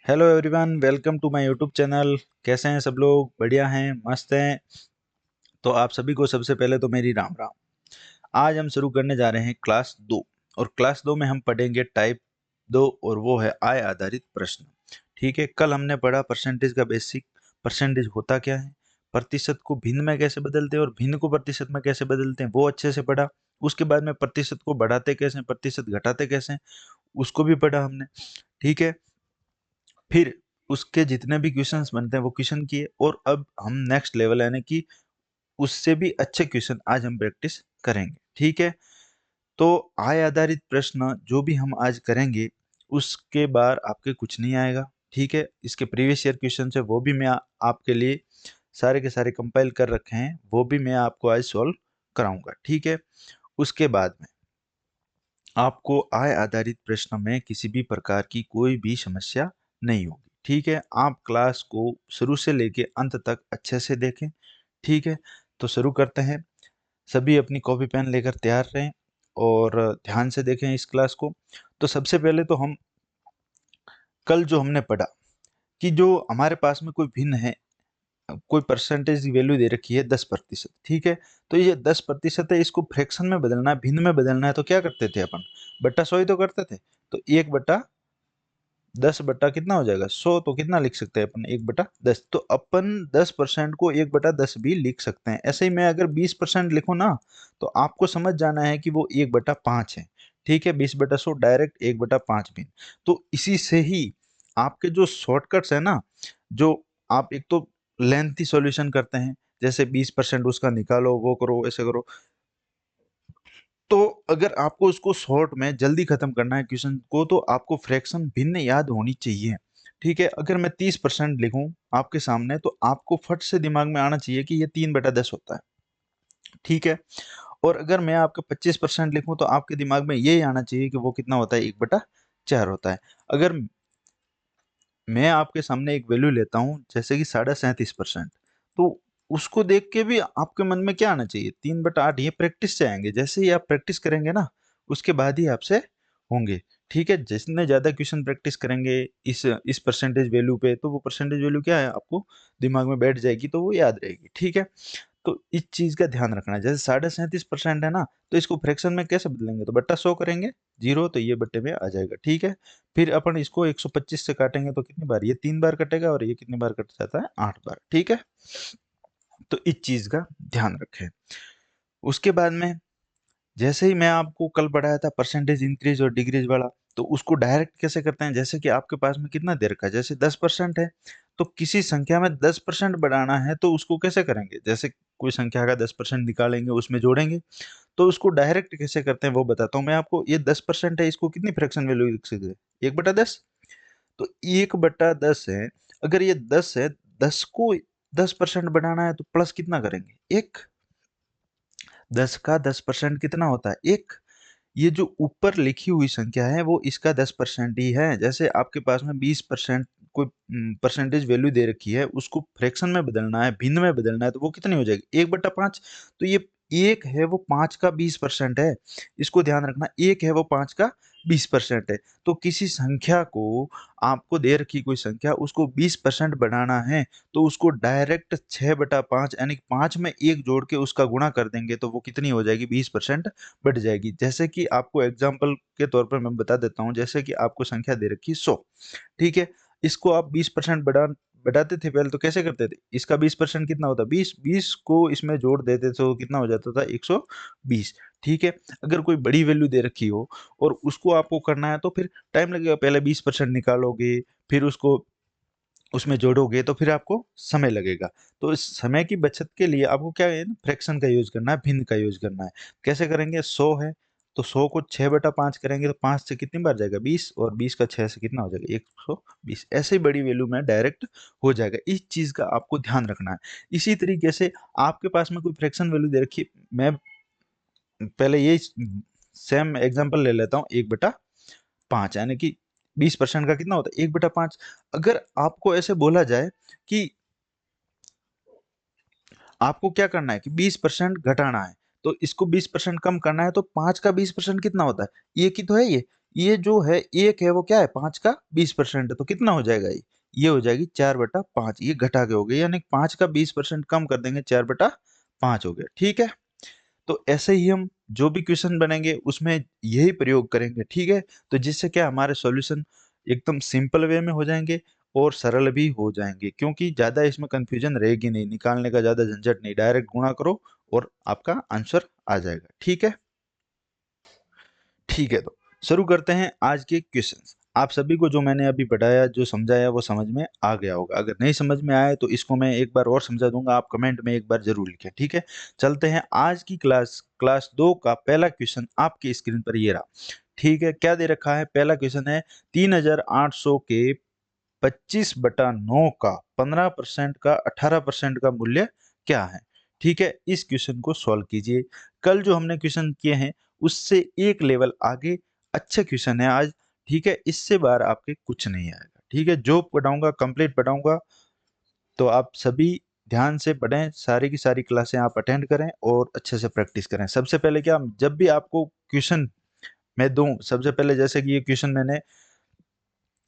Hello everyone, welcome to my YouTube channel. कैसे हैं सब लोग? बढ़िया हैं, मस्त हैं। तो आप सभी को सबसे पहले तो मेरी राम राम। आज हम शुरू करने जा रहे हैं क्लास 2। और क्लास 2 में हम पढ़ेंगे टाइप 2 और वो है आय आधारित प्रश्न। ठीक है, कल हमने पढ़ा परसेंटेज का बेसिक। परसेंटेज होता क्या है, प्रतिशत को भिन्न में कैसे बदलते हैं और भिन्न को प्रतिशत में कैसे बदलते हैं, वो अच्छे से पढ़ा। उसके बाद में प्रतिशत को बढ़ाते कैसे, प्रतिशत घटाते कैसे, उसको भी पढ़ा हमने। ठीक है, फिर उसके जितने भी क्वेश्चंस बनते हैं वो क्वेश्चन किए। और अब हम नेक्स्ट लेवल यानी कि उससे भी अच्छे क्वेश्चन आज हम प्रैक्टिस करेंगे। ठीक है, तो आय आधारित प्रश्न जो भी हम आज करेंगे उसके बार आपके कुछ नहीं आएगा। ठीक है, इसके प्रीवियस ईयर क्वेश्चन है वो भी मैं आपके लिए सारे के सारे कंपाइल कर रखे हैं, वो भी मैं आपको आज सॉल्व कराऊंगा। ठीक है, उसके बाद में आपको आय आधारित प्रश्न में किसी भी प्रकार की कोई भी समस्या नहीं होगी। ठीक है, आप क्लास को शुरू से लेके अंत तक अच्छे से देखें। ठीक है, तो शुरू करते हैं। सभी अपनी कॉपी पेन लेकर तैयार रहें और ध्यान से देखें इस क्लास को। तो सबसे पहले तो हम कल जो हमने पढ़ा कि जो हमारे पास में कोई भिन्न है, कोई परसेंटेज की वैल्यू दे रखी है 10%। ठीक है, तो ये 10% है, इसको फ्रैक्शन में बदलना है, भिन्न में बदलना है। तो क्या करते थे अपन, बट्टा 100 ही तो करते थे। तो 1/10 बट्टा कितना हो जाएगा 100। तो कितना लिख सकते हैं अपन, 1/10। तो अपन 10% को 1/10 भी लिख सकते हैं। ऐसे ही मैं अगर 20% लिखूं ना, तो आपको समझ जाना है कि वो 1/5 है। ठीक है, 20/100 डायरेक्ट 1/5 भी। तो इसी से ही आपके जो शॉर्टकट्स है ना, जो आप एक तो लेंथी सॉल्यूशन करते हैं, जैसे 20% उसका निकालो, वो करो, ऐसे करो। तो अगर आपको उसको शॉर्ट में जल्दी खत्म करना है क्वेश्चन को, तो आपको फ्रैक्शन भिन्न याद होनी चाहिए। ठीक है, अगर मैं 30% लिखूं आपके सामने, तो आपको फट से दिमाग में आना चाहिए कि ये 3/10 होता है। ठीक है, और अगर मैं आपका 25% लिखूं, तो आपके दिमाग में ये आना चाहिए कि वो कितना होता है, 1/4 होता है। अगर मैं आपके सामने एक वैल्यू लेता हूँ जैसे कि 37.5%, तो उसको देख के भी आपके मन में क्या आना चाहिए, 3/8। ये प्रैक्टिस से आएंगे, जैसे ही आप प्रैक्टिस करेंगे ना, उसके बाद ही आपसे होंगे। ठीक है, जितने ज्यादा क्वेश्चन प्रैक्टिस करेंगे इस परसेंटेज वैल्यू पे, तो वो परसेंटेज वैल्यू क्या है आपको दिमाग में बैठ जाएगी, तो वो याद रहेगी। ठीक है, तो इस चीज का ध्यान रखना है। जैसे 37.5% है ना, तो इसको फ्रैक्शन में कैसे बदलेंगे, तो बट्टा 100 करेंगे, जीरो, तो ये बट्टे में आ जाएगा। ठीक है, फिर अपन इसको 125 से काटेंगे, तो कितनी बार, ये 3 बार कटेगा, और ये कितनी बार कट जाता है, 8 बार। ठीक है, तो इस चीज का ध्यान रखें। उसके बाद में जैसे ही मैं आपको कल पढ़ाया था परसेंटेज इंक्रीज और डिक्रीज वाला, तो उसको डायरेक्ट कैसे करते हैं। जैसे कि आपके पास में कितना दे रखा है, जैसे 10% है, तो किसी संख्या में 10% बढ़ाना है, तो उसको कैसे करेंगे। जैसे कोई संख्या का 10% निकालेंगे, उसमें जोड़ेंगे। तो उसको डायरेक्ट कैसे करते हैं वो बताता हूँ मैं आपको। ये 10% है, इसको कितनी फ्रैक्शन वैल्यू लिख सकते हैं, 1/10। तो 1/10 है, अगर ये 10 है, 10 को 10% बढ़ाना है, तो प्लस कितना करेंगे, 1। 10 का 10% कितना होता है, 1। ये जो ऊपर लिखी हुई संख्या है वो इसका 10% ही है। जैसे आपके पास में 20% कोई परसेंटेज वैल्यू दे रखी है, उसको फ्रैक्शन में बदलना है, भिन्न में बदलना है, तो वो कितनी हो जाएगी, 1/5। तो ये एक है वो 5 का 20% है। इसको ध्यान रखना, एक है वो 5 का 20% है। तो किसी संख्या को, आपको दे रखी कोई संख्या, उसको 20% बढ़ाना है, तो उसको डायरेक्ट 6/5 यानी 5 में 1 जोड़ के उसका गुणा कर देंगे, तो वो कितनी हो जाएगी, 20% बढ़ जाएगी। जैसे कि आपको एग्जाम्पल के तौर पर मैं बता देता हूँ, जैसे कि आपको संख्या दे रखी 100। ठीक है, इसको आप 20% बढ़ाते थे पहले, तो कैसे करते थे, इसका 20% कितना होता, 20, 20 को इसमें जोड़ देते थे, तो कितना हो जाता था, 120। ठीक है, अगर कोई बड़ी वैल्यू दे रखी हो और उसको आपको करना है, तो फिर टाइम लगेगा। पहले 20% निकालोगे, फिर उसको उसमें जोड़ोगे, तो फिर आपको समय लगेगा। तो इस समय की बचत के लिए आपको क्या है, फ्रैक्शन का यूज करना है, भिन्न का यूज करना है। कैसे करेंगे, 100 है, तो 100 को 6/5 करेंगे, तो 5 से कितनी बार जाएगा, 20, और 20 का 6 से कितना हो जाएगा, 120। ऐसे ही बड़ी वैल्यू में डायरेक्ट हो जाएगा। इस चीज का आपको ध्यान रखना है। इसी तरीके से आपके पास में कोई फ्रैक्शन वैल्यू दे रखी, मैं पहले ये सेम एग्जांपल ले लेता हूँ, 1/5 यानी कि 20% का कितना होता है, 1/5। अगर आपको ऐसे बोला जाए कि आपको क्या करना है कि 20% घटाना है, तो इसको 20% कम करना है, तो 5 का 20% कितना होता है, एक ही तो है ये। ये जो है एक है वो क्या है 5 का 20% है, तो कितना हो जाएगा ये हो जाएगी 4/5। ये घटा के हो गया, यानी 5 का 20% कम कर देंगे, 4/5 हो गया। ठीक है, तो ऐसे ही हम जो भी क्वेश्चन बनेंगे उसमें यही प्रयोग करेंगे। ठीक है, तो जिससे क्या हमारे सॉल्यूशन एकदम सिंपल वे में हो जाएंगे और सरल भी हो जाएंगे, क्योंकि ज़्यादा इसमें कंफ्यूजन रहेगी नहीं, निकालने का ज़्यादा झंझट नहीं, डायरेक्ट गुणा करो और आपका आंसर आ जाएगा। ठीक है, ठीक है, तो शुरू करते हैं आज के क्वेश्चंस। आप सभी को जो मैंने अभी पढ़ाया, जो समझाया, वो समझ में आ गया होगा। अगर नहीं समझ में आए तो इसको मैं एक बार और समझा दूंगा, आप कमेंट में एक बार जरूर लिखें। ठीक है, चलते हैं आज की क्लास 2 का पहला क्वेश्चन आपकी स्क्रीन पर ये रहा। ठीक है, क्या दे रखा है? पहला क्वेश्चन है 3800 के 25/9 का 15% का 18% का मूल्य क्या है? ठीक है, इस क्वेश्चन को सॉल्व कीजिए। कल जो हमने क्वेश्चन किए हैं उससे एक लेवल आगे अच्छे क्वेश्चन है आज। ठीक है, इससे बाहर आपके कुछ नहीं आएगा। ठीक है, जो पढ़ाऊंगा कंप्लीट पढ़ाऊंगा, तो आप सभी ध्यान से पढ़ें, सारी की सारी क्लासें आप अटेंड करें और अच्छे से प्रैक्टिस करें। सबसे पहले क्या, जब भी आपको क्वेश्चन मैं दूं, सबसे पहले जैसे कि ये क्वेश्चन मैंने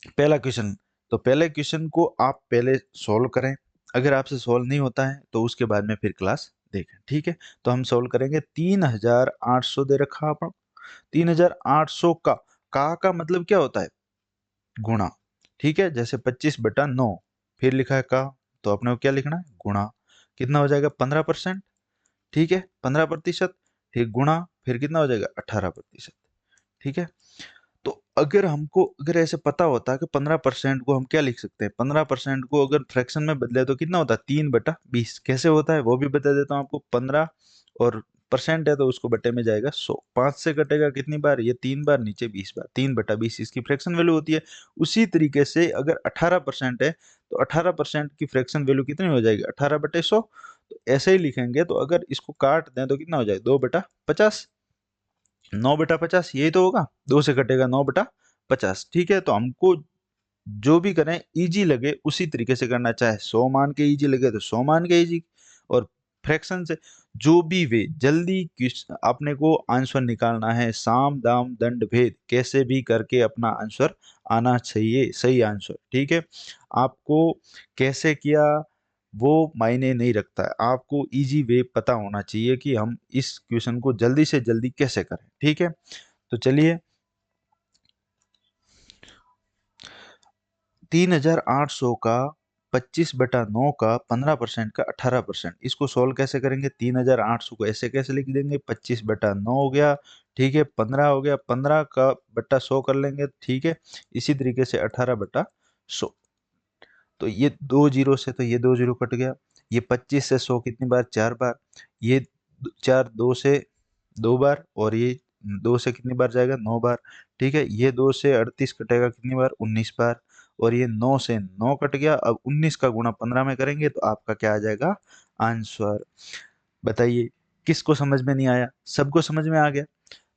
पहला क्वेश्चन, तो पहले क्वेश्चन को आप पहले सॉल्व करें। अगर आपसे सॉल्व नहीं होता है तो उसके बाद में फिर क्लास देखें। ठीक है, तो हम सॉल्व करेंगे। 3800 दे रखा अपन, 3800 का मतलब क्या होता है? गुणा। ठीक है, जैसे 25/9 फिर लिखा है का, तो अपने को क्या लिखना है? गुणा। कितना हो जाएगा? 15%। ठीक है, 15%, फिर गुणा, फिर कितना हो जाएगा? 18%। ठीक है, तो अगर ऐसे पता होता है कि 15% को हम क्या लिख सकते हैं, 15% को अगर फ्रैक्शन में बदले तो कितना होता है? 3/20। कैसे होता है वो भी बता देता हूँ आपको। 15 और परसेंट है तो उसको बटे में जाएगा 100। 5 से कटेगा कितनी बार? ये 3 बार, नीचे 20 बार। 3/20 इसकी फ्रैक्शन वैल्यू होती है। उसी तरीके से अगर 18% है तो 18% की फ्रैक्शन वैल्यू कितनी हो जाएगी? 18/100। तो ऐसे ही लिखेंगे, तो अगर इसको काट दें तो कितना हो जाएगा? 2/50। 9/50 यही तो होगा, 2 से कटेगा 9/50। ठीक है, तो हमको जो भी करें इजी लगे उसी तरीके से करना, चाहे 100 मान के इजी लगे तो 100 मान के इजी, और फ्रैक्शन से जो भी वे जल्दी अपने को आंसर निकालना है, साम दाम दंड भेद कैसे भी करके अपना आंसर आना चाहिए, सही आंसर। ठीक है, आपको कैसे किया वो मायने नहीं रखता है, आपको इजी वे पता होना चाहिए कि हम इस क्वेश्चन को जल्दी से जल्दी कैसे करें। ठीक है, तो चलिए, 3800 का 25/9 का 15% का 18%, इसको सोल्व कैसे करेंगे? 3800 को ऐसे कैसे लिख देंगे? 25/9 हो गया। ठीक है, 15 हो गया, 15 का बट्टा 100 कर लेंगे। ठीक है, इसी तरीके से 18/100। तो ये 2 जीरो से, तो ये 2 जीरो कट गया। ये 25 से 100 कितनी बार? 4 बार। ये 4 2 से 2 बार, और ये 2 से कितनी बार जाएगा? 9 बार। ठीक है, ये 2 से 38 कटेगा कितनी बार? 19 बार। और ये 9 से 9 कट गया। अब 19 का गुणा 15 में करेंगे तो आपका क्या आ जाएगा? आंसर। बताइए, किसको समझ में नहीं आया? सबको समझ में आ गया।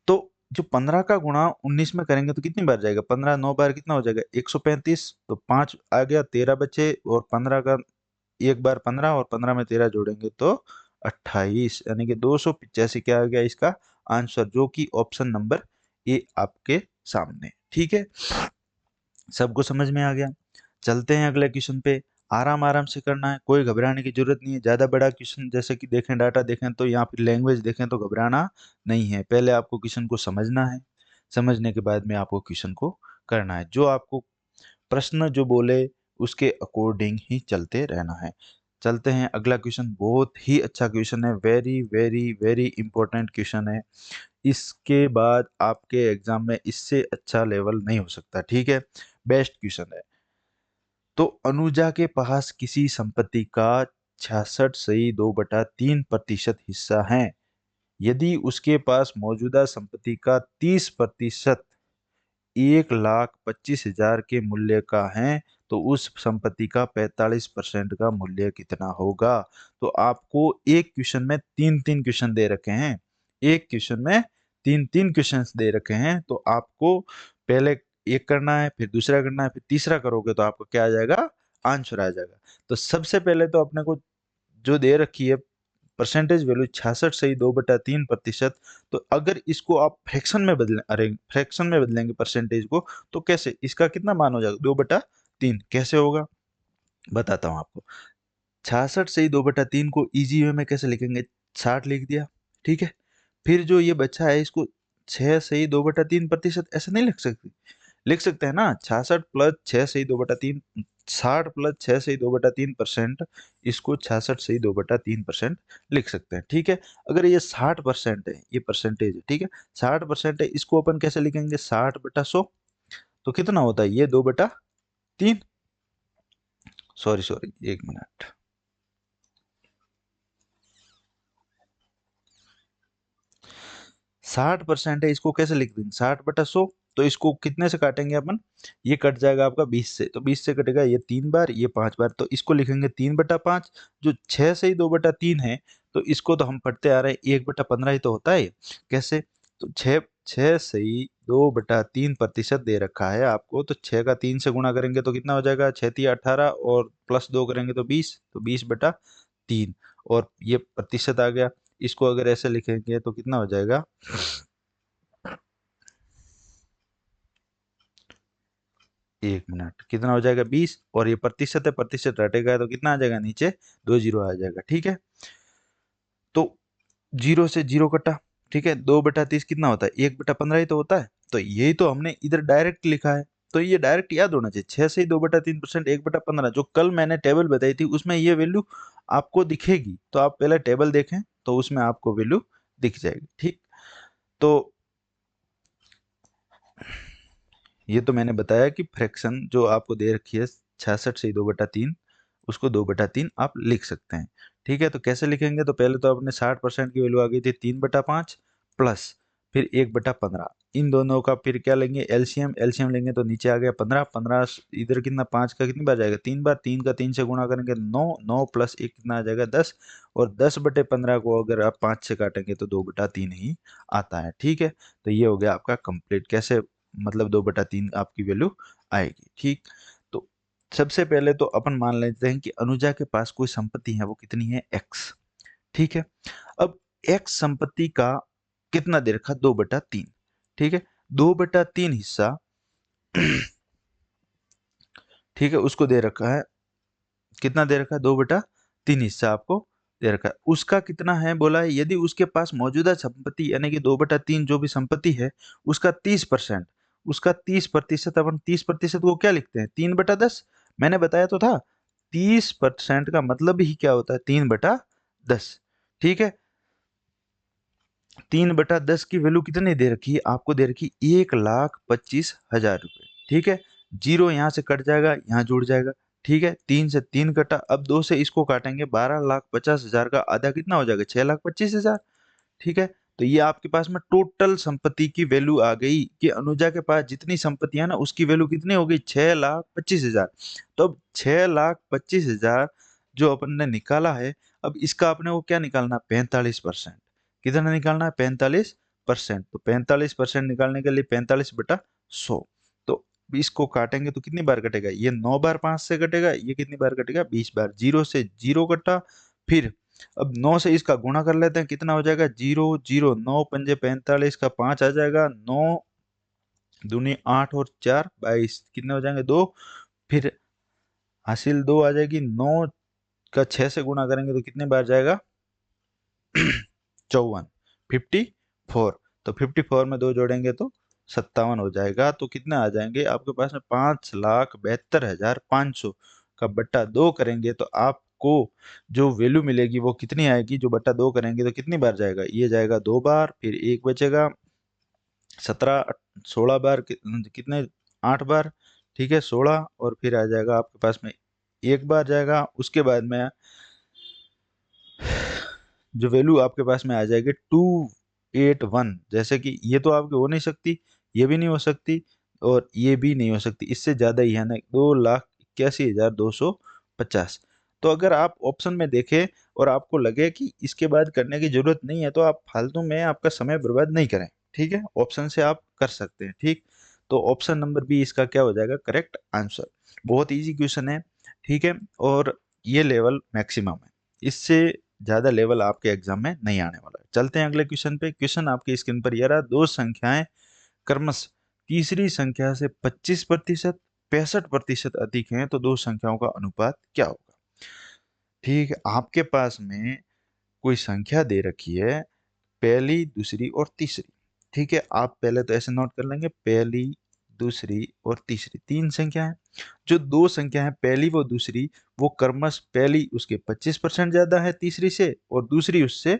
तो जो 15 का गुणा 19 में करेंगे तो कितनी बार जाएगा? 15 9 बार कितना हो जाएगा? 135। तो 5 आ गया, 13 बचे, और 15 का एक बार 15, और 15 में 13 जोड़ेंगे तो 28, यानी कि 285 क्या आ गया इसका आंसर, जो कि ऑप्शन नंबर ए आपके सामने। ठीक है, सबको समझ में आ गया। चलते हैं अगले क्वेश्चन पे। आराम आराम से करना है, कोई घबराने की जरूरत नहीं है। ज़्यादा बड़ा क्वेश्चन जैसे कि देखें, डाटा देखें तो यहाँ फिर लैंग्वेज देखें तो घबराना नहीं है। पहले आपको क्वेश्चन को समझना है, समझने के बाद में आपको क्वेश्चन को करना है। जो आपको प्रश्न जो बोले उसके अकॉर्डिंग ही चलते रहना है। चलते हैं अगला क्वेश्चन। बहुत ही अच्छा क्वेश्चन है, very very very important question है। इसके बाद आपके एग्जाम में इससे अच्छा लेवल नहीं हो सकता। ठीक है, बेस्ट क्वेश्चन है। तो अनुजा के पास किसी संपत्ति का 66.2/3% हिस्सा है। यदि उसके पास मौजूदा संपत्ति का 30% 1,25,000 के मूल्य का है, तो उस संपत्ति का 45% का मूल्य कितना होगा? तो आपको एक क्वेश्चन में तीन तीन क्वेश्चन दे रखे हैं, एक क्वेश्चन में तीन तीन क्वेश्चन दे रखे हैं, तो आपको पहले एक करना है, फिर दूसरा करना है, फिर तीसरा करोगे तो आपको क्या आ जाएगा? आंसर आ जाएगा। तो सबसे पहले तो अपने को जो दे रखी है परसेंटेज वैल्यू 66.2/3%। तो अगर इसको आप फ्रैक्शन में बदलें, अरे फ्रैक्शन में बदलेंगे परसेंटेज को, तो कैसे, इसका कितना मान हो जाएगा 2/3। कैसे होगा बताता हूँ आपको। 66/2/3 को इजी वे में कैसे लिखेंगे, 60 लिख दिया, ठीक है। फिर जो ये बचा है इसको 6/2/3% ऐसे नहीं लिख सकते हैं ना, 66 प्लस 6/2/3, 60 प्लस 6/2/3%, इसको 66/2/3% लिख सकते हैं, ठीक है। अगर ये 60% है, ये परसेंटेज है, ठीक है, 60% है, इसको अपन कैसे लिखेंगे, 60/100। तो कितना होता है ये 2/3, सॉरी सॉरी 1 मिनट, 60% है, इसको कैसे लिख देंगे 60/100। तो इसको कितने से काटेंगे अपन, ये कट जाएगा आपका 20 से, तो 20 से कटेगा ये 3 बार, ये 5 बार, तो इसको लिखेंगे 3/5। जो 6/2/3 है, तो इसको तो हम पढ़ते आ रहे हैं 1/15 ही तो होता है। कैसे, तो 6/2/3% दे रखा है आपको, तो 6 का 3 से गुणा करेंगे तो कितना हो जाएगा, 6×3 = 18, और +2 करेंगे तो 20, तो 20/3, और ये प्रतिशत आ गया। इसको अगर ऐसे लिखेंगे तो कितना हो जाएगा, 1 मिनट, कितना हो जाएगा 20, और ये प्रतिशत है, प्रतिशत हटेगा तो कितना आ जाएगा, नीचे 2 जीरो आ जाएगा, ठीक है। तो 0 से 0 कटा, ठीक है, 2/30 कितना होता है, 1/15 ही तो होता है। तो यही तो हमने इधर डायरेक्ट लिखा है, तो ये डायरेक्ट याद होना चाहिए, 6/2/3%, 1/15। जो कल मैंने टेबल बताई थी उसमें ये वैल्यू आपको दिखेगी, तो आप पहले टेबल देखें, तो उसमें आपको वैल्यू दिख जाएगी, ठीक। तो ये तो मैंने बताया कि फ्रैक्शन जो आपको दे रखी है 66/2/3, उसको 2/3 आप लिख सकते हैं, ठीक है। तो कैसे लिखेंगे, तो पहले तो अपने 60% की वैल्यू आ गई थी 3/5 प्लस फिर 1/15, इन दोनों का फिर क्या लेंगे, एलसीएम, एलसीएम लेंगे तो नीचे आ गया 15, 15 इधर कितना, 5 का कितनी बार जाएगा, 3 बार, 3 का 3 से गुणा करेंगे 9, 9 प्लस 1 कितना आ जाएगा 10, और 10/15 को अगर आप 5 से काटेंगे तो 2/3 ही आता है, ठीक है। तो ये हो गया आपका कंप्लीट, कैसे मतलब 2/3 आपकी वैल्यू आएगी, ठीक। तो सबसे पहले तो अपन मान लेते हैं कि अनुजा के पास कोई संपत्ति है, वो कितनी है, x, ठीक है। अब x संपत्ति का कितना दे रखा, 2/3, ठीक है, 2/3 हिस्सा ठीक है, उसको दे रखा है, कितना दे रखा है, 2/3 हिस्सा आपको दे रखा है। उसका कितना है बोला है, यदि उसके पास मौजूदा संपत्ति यानी कि 2/3 जो भी संपत्ति है उसका 30%, उसका 30%, अपन 30% को क्या लिखते हैं, 3/10। मैंने बताया तो था 30% का मतलब ही क्या होता है, 3/10, ठीक है। 3/10 की वैल्यू कितनी दे रखी है आपको, दे रखी 1,25,000 रुपये, ठीक है। जीरो यहाँ से कट जाएगा, यहाँ जुड़ जाएगा, ठीक है। 3 से 3 कटा, अब 2 से इसको काटेंगे, 12,50,000 का आधा कितना हो जाएगा, 6,25,000, ठीक है। तो ये आपके पास में टोटल संपत्ति की वैल्यू आ गई कि अनुजा के पास जितनी संपत्ति है ना उसकी वैल्यू कितनी हो गई, 6,25,000। तो अब 6,25,000 जो अपन ने निकाला है, अब इसका अपने को क्या निकालना, 45%। कितना निकालना है, 45%। तो 45% निकालने के लिए 45/100, तो इसको काटेंगे तो कितनी बार कटेगा, ये 9 बार 5 से कटेगा, ये कितनी बार कटेगा, 20 बार। 0 से 0 कटा, फिर अब 9 से इसका गुणा कर लेते हैं, कितना हो जाएगा, 0 0, 9 पंजे 45 का 5 आ जाएगा, 9 दूनी 8 और 4 22, कितने हो जाएंगे 2, फिर हासिल 2 आ जाएगी, 9 का 6 से गुणा करेंगे तो कितने बार जाएगा 54, 54। तो 54 में 2 जोड़ेंगे तो 57 हो जाएगा। तो कितने आ जाएंगे आपके पास में, 5,72,500 का बट्टा 2 करेंगे तो आपको जो वैल्यू मिलेगी वो कितनी आएगी, जो बट्टा 2 करेंगे तो कितनी बार जाएगा, ये जाएगा 2 बार, फिर एक बचेगा, 17 16 बार, कितने 8 बार, ठीक है, 16, और फिर आ जाएगा आपके पास में एक बार जाएगा। उसके बाद में जो वैल्यू आपके पास में आ जाएगी 281, जैसे कि ये तो आपकी हो नहीं सकती, ये भी नहीं हो सकती, और ये भी नहीं हो सकती, इससे ज़्यादा ही है ना, 2,81,250। तो अगर आप ऑप्शन में देखें और आपको लगे कि इसके बाद करने की जरूरत नहीं है, तो आप फालतू में आपका समय बर्बाद नहीं करें, ठीक है, ऑप्शन से आप कर सकते हैं, ठीक। तो ऑप्शन नंबर बी इसका क्या हो जाएगा, करेक्ट आंसर। बहुत इजी क्वेश्चन है, ठीक है, और ये लेवल मैक्सिमम है, इससे ज़्यादा लेवल आपके एग्जाम में नहीं आने वाला है। चलते हैं अगले क्वेश्चन पे। क्वेश्चन आपकी स्क्रीन पर ये रहा, दो संख्याएं क्रमश तीसरी संख्या से 25%, 65% अधिक हैं तो दो संख्याओं का अनुपात क्या होगा। ठीक है, आपके पास में कोई संख्या दे रखी है, पहली, दूसरी और तीसरी। ठीक है, आप पहले तो ऐसे नोट कर लेंगे, पहली, दूसरी और तीसरी, तीन संख्या है। जो दो संख्या है, पहली वो दूसरी, वो क्रमश पहली उसके 25% ज्यादा है तीसरी से, और दूसरी उससे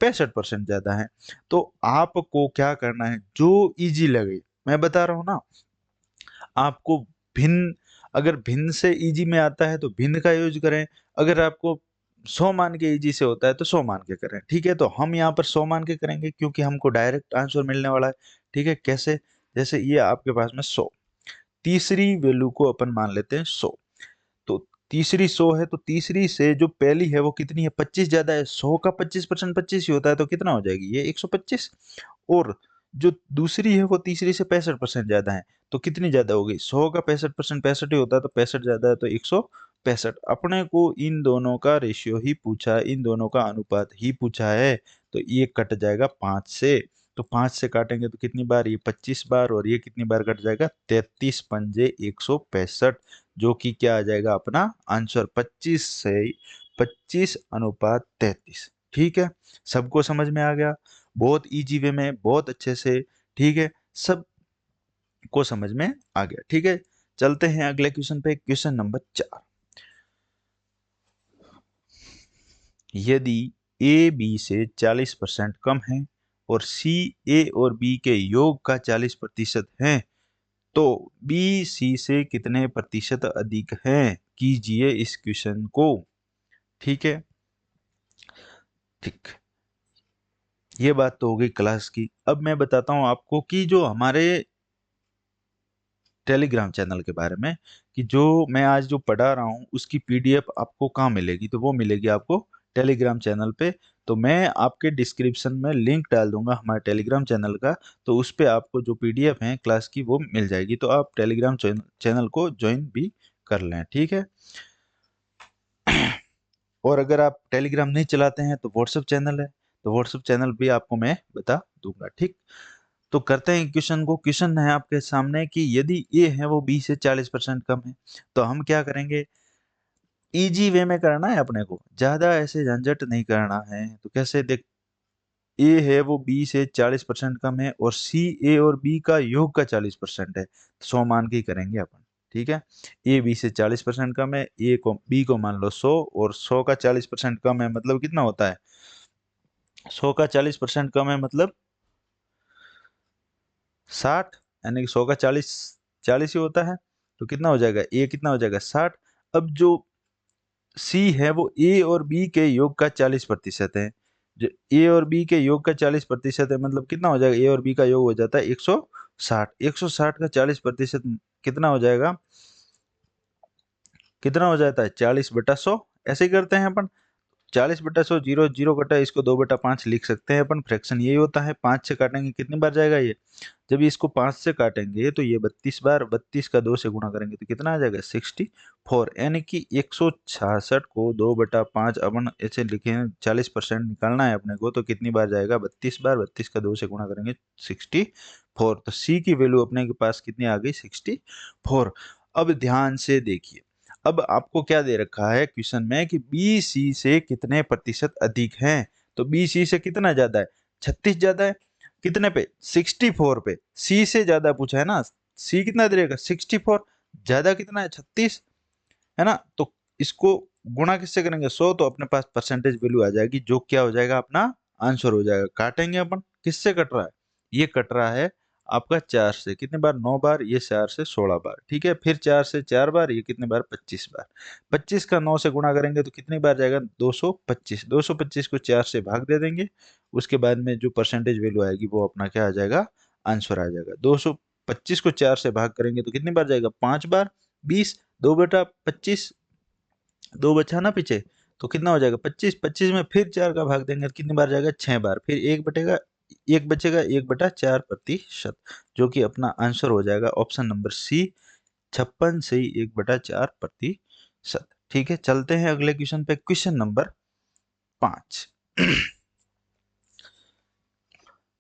65% ज्यादा है। तो आपको क्या करना है, जो इजी लगे, मैं बता रहा हूं ना आपको। भिन्न, अगर भिन्न से इजी में आता है तो भिन्न का यूज करें, अगर आपको 100 मान के इजी से होता है तो 100 मान के करें। ठीक है, तो हम यहाँ पर 100 मान के करेंगे क्योंकि हमको डायरेक्ट आंसर मिलने वाला है। ठीक है, कैसे, जैसे ये आपके पास में 100, तीसरी वैल्यू को अपन मान लेते हैं 100। तो तीसरी 100 है, तो तीसरी से जो पहली है वो कितनी है, 25 ज्यादा है। 100 का 25% 25 ही होता है, तो कितना हो जाएगी ये 125। और जो दूसरी है वो तीसरी से 65% ज्यादा है, तो कितनी ज्यादा होगी, 100 का 65% 65 ही होता है, तो 65 ज्यादा है तो 165। अपने को इन दोनों का रेशियो ही पूछा, इन दोनों का अनुपात ही पूछा है, तो ये कट जाएगा 5 से। तो 5 से काटेंगे तो कितनी बार, ये 25 बार, और ये कितनी बार कट जाएगा, 33 पंजे 165, जो कि क्या आ जाएगा अपना आंसर, 25 से 25:33। ठीक है, सबको समझ में आ गया, बहुत इजी वे में, बहुत अच्छे से। ठीक है, सब को समझ में आ गया। ठीक है, चलते हैं अगले क्वेश्चन पे। क्वेश्चन नंबर 4, यदि ए बी से 40% कम है और सी ए और बी के योग का 40% है, तो बी सी से कितने प्रतिशत अधिक है, कीजिए इस क्वेश्चन को। ठीक है, ठीक, ये बात तो हो गई क्लास की। अब मैं बताता हूं आपको कि जो हमारे टेलीग्राम चैनल के बारे में, कि जो मैं आज जो पढ़ा रहा हूँ उसकी पीडीएफ आपको कहाँ मिलेगी, तो वो मिलेगी आपको टेलीग्राम चैनल पे। तो मैं आपके डिस्क्रिप्शन में लिंक डाल दूंगा हमारे टेलीग्राम चैनल का, तो उस पे आपको जो पीडीएफ है क्लास की वो मिल जाएगी, तो आप टेलीग्राम चैनल को ज्वाइन भी कर लें। ठीक है, और अगर आप टेलीग्राम नहीं चलाते हैं तो व्हाट्सएप चैनल है, तो व्हाट्सएप चैनल भी आपको मैं बता दूंगा। ठीक, तो करते हैं क्वेश्चन को। क्वेश्चन है आपके सामने कि यदि ए है वो बी से 40% कम है, तो हम क्या करेंगे, इजी वे में करना है अपने को, ज्यादा ऐसे झंझट नहीं करना है। तो कैसे, देख, ए है वो बी से 40% कम है और सी ए और बी का योग का 40% है, तो 100 मान के ही करेंगे अपन। ठीक है, ए बी से 40% कम है, ए को बी को मान लो 100, और 100 का 40% कम है मतलब कितना होता है, 100 का 40% कम है मतलब 60, यानी कि 100 का 40 40 ही होता है, तो कितना हो जाएगा, ए कितना हो जाएगा 60। अब जो सी है वो ए और बी के योग का 40% है, जो ए और बी के योग का 40% है मतलब कितना हो जाएगा, ए और बी का योग हो जाता है 160। 160 का 40% कितना हो जाएगा, कितना हो जाता है 40/100। ऐसे ही करते हैं अपन, 40/100, जीरो जीरो कटा, इसको 2/5 लिख सकते हैं अपन, फ्रैक्शन यही होता है। 5 से काटेंगे कितनी बार जाएगा ये, जब इसको 5 से काटेंगे तो ये 32 बार, 32 का 2 से गुणा करेंगे तो कितना आ जाएगा 64, यानी कि 166 को 2/5 अपन ऐसे लिखे, 40% निकालना है अपने को, तो कितनी बार जाएगा 32 बार, 32 का 2 से गुणा करेंगे 64। तो सी की वैल्यू अपने के पास कितनी आ गई 64। अब ध्यान से देखिए, अब आपको क्या दे रखा है क्वेश्चन में कि बी सी से कितने प्रतिशत अधिक हैं, तो बी सी से कितना ज्यादा है, 36 ज्यादा है, कितने पे 64 पे, सी से ज्यादा पूछा है ना, सी कितना दे देगा 64, ज्यादा कितना है 36, है ना। तो इसको गुणा किससे करेंगे 100, तो अपने पास परसेंटेज वैल्यू आ जाएगी, जो क्या हो जाएगा अपना आंसर हो जाएगा। काटेंगे अपन, किससे कट रहा है, ये कट रहा है आपका 4 से, कितने बार 9 बार, ये 4 से 16 बार। ठीक है, फिर 4 से 4 बार, ये कितने बार 25 बार। 25 का 9 से गुणा करेंगे तो कितनी बार जाएगा 225। 225 को 4 से भाग दे देंगे, उसके बाद में जो परसेंटेज वैल्यू आएगी वो अपना क्या आ जाएगा, आंसर आ जाएगा। 225 को 4 से भाग करेंगे तो कितनी बार जाएगा 5 बार, 20, 2/25, 2 बचा ना पीछे, तो कितना हो जाएगा 25। 25 में फिर 4 का भाग देंगे तो कितनी बार जाएगा 6 बार, फिर एक बटेगा, एक बचेगा 1/4%, जो कि अपना आंसर हो जाएगा ऑप्शन नंबर सी, 56 से ही 1/4%। ठीक है, चलते हैं अगले क्वेश्चन पे। Question number 5।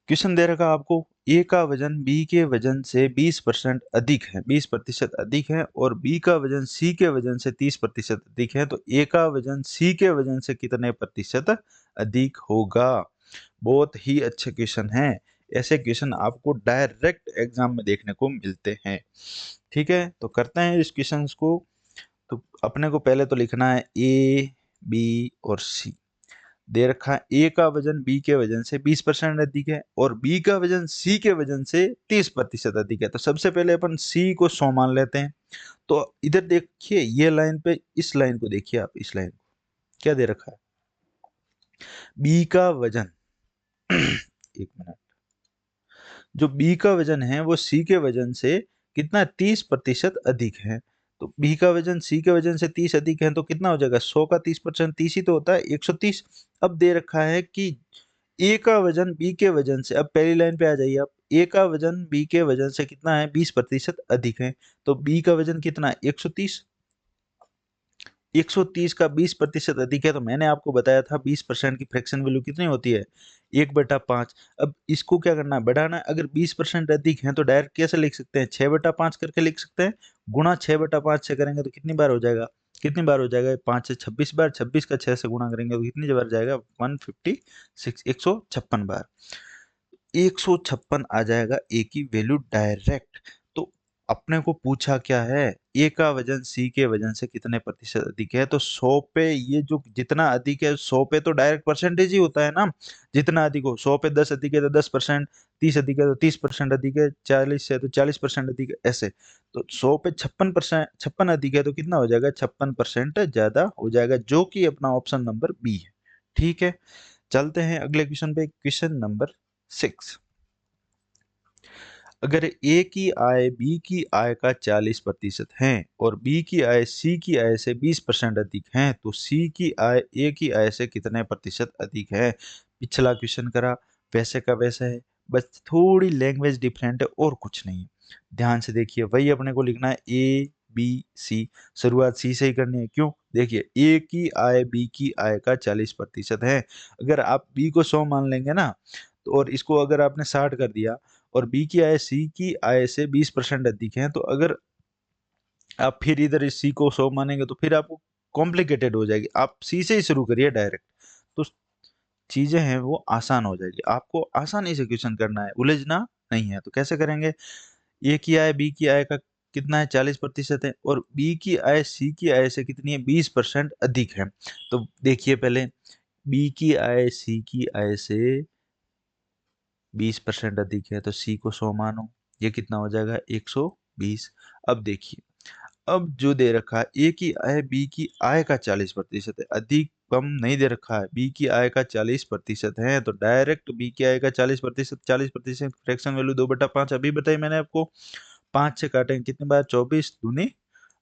क्वेश्चन दे रखा आपको, ए का वजन बी के वजन से 20% अधिक है, 20% अधिक है, और बी का वजन सी के वजन से 30% अधिक है, तो ए का वजन सी के वजन से कितने प्रतिशत अधिक होगा। बहुत ही अच्छे क्वेश्चन है, ऐसे क्वेश्चन आपको डायरेक्ट एग्जाम में देखने को मिलते हैं। ठीक है, तो करते हैं इस क्वेश्चन को। तो अपने को पहले तो लिखना है ए, बी और सी। दे रखा है ए का वजन बी के वजन से 20% अधिक है और बी का वजन सी के वजन से 30% अधिक है। तो सबसे पहले अपन सी को 100 मान लेते हैं। तो इधर देखिए, ये लाइन पे, इस लाइन को देखिए आप, इस लाइन को क्या दे रखा है, बी का वजन एक मिनट, जो बी का वजन है वो सी के वजन से कितना, 30% अधिक है। तो बी का वजन सी के वजन से 30 अधिक है, तो कितना हो जाएगा, 100 का 30%, 30 ही तो होता है, 130। अब दे रखा है कि ए का वजन बी के वजन से, अब पहली लाइन पे आ जाइए आप, ए का वजन बी के वजन से कितना है, 20% अधिक है। तो बी का वजन कितना है, 130। 130 का 20% अधिक है, तो मैंने आपको बताया था 20% की फ्रैक्शन वैल्यू कितनी होती है, 1/5। अब इसको क्या करना है, बढ़ाना है। अगर 20% अधिक है तो डायरेक्ट कैसे लिख सकते हैं, 6/5 करके लिख सकते हैं। गुणा 6/5 से करेंगे तो कितनी बार हो जाएगा, कितनी बार हो जाएगा, 5 से 26 बार, 26 का 6 से गुणा करेंगे तो कितनी बार जाएगा, 156, 156 बार। 156 आ जाएगा ए की वैल्यू डायरेक्ट। तो अपने को पूछा क्या है, ए का वजन सी के वजन से कितने प्रतिशत अधिक है, तो 100 पे ये जो जितना अधिक है, 100 पे तो डायरेक्ट परसेंटेज ही होता है ना, जितना अधिक हो। 100 पे 10 अधिक है तो 10%, 30 अधिक है तो 30% अधिक है, 40 है तो 40% अधिक है, ऐसे। तो 100 पे 56%, 56 अधिक है तो कितना हो जाएगा, 56% ज्यादा हो जाएगा, जो कि अपना ऑप्शन नंबर बी है। ठीक है, चलते हैं अगले क्वेश्चन पे, क्वेश्चन नंबर 6। अगर ए की आय बी की आय का 40% है और बी की आय सी की आय से 20% अधिक है, तो सी की आय ए की आय से कितने प्रतिशत अधिक है। पिछला क्वेश्चन करा वैसे का वैसा है, बस थोड़ी लैंग्वेज डिफरेंट है और कुछ नहीं। ध्यान से देखिए, वही अपने को लिखना है, ए बी सी। शुरुआत सी से ही करनी है, क्यों, देखिए ए की आय बी की आय का 40% है। अगर आप बी को 100 मान लेंगे ना, तो और इसको अगर आपने 60 कर दिया, और बी की आय सी की आय से 20% अधिक है, तो अगर आप फिर इधर इस सी को 100 मानेंगे तो फिर आपको कॉम्प्लिकेटेड हो जाएगी। आप सी से ही शुरू करिए डायरेक्ट, तो चीजें हैं वो आसान हो जाएगी। आपको आसानी से क्वेश्चन करना है, उलझना नहीं है। तो कैसे करेंगे, ए की आय बी की आय का कितना है, 40% है, और बी की आय सी की आय से कितनी है, 20% अधिक है। तो देखिए पहले, बी की आय सी की आय से 20% अधिक है, तो सी को 100 मानो, ये कितना हो जाएगा, 120। अब देखिए, अब जो दे रखा है ए की आय बी की आय का 40% है, अधिक कम नहीं दे रखा है, बी की आय का 40% है, तो डायरेक्ट बी की आय का 40%, 40% फ्रैक्शन वैल्यू 2/5, अभी बताई मैंने आपको। 5 से काटेंगे कितनी बार, 24 दूनी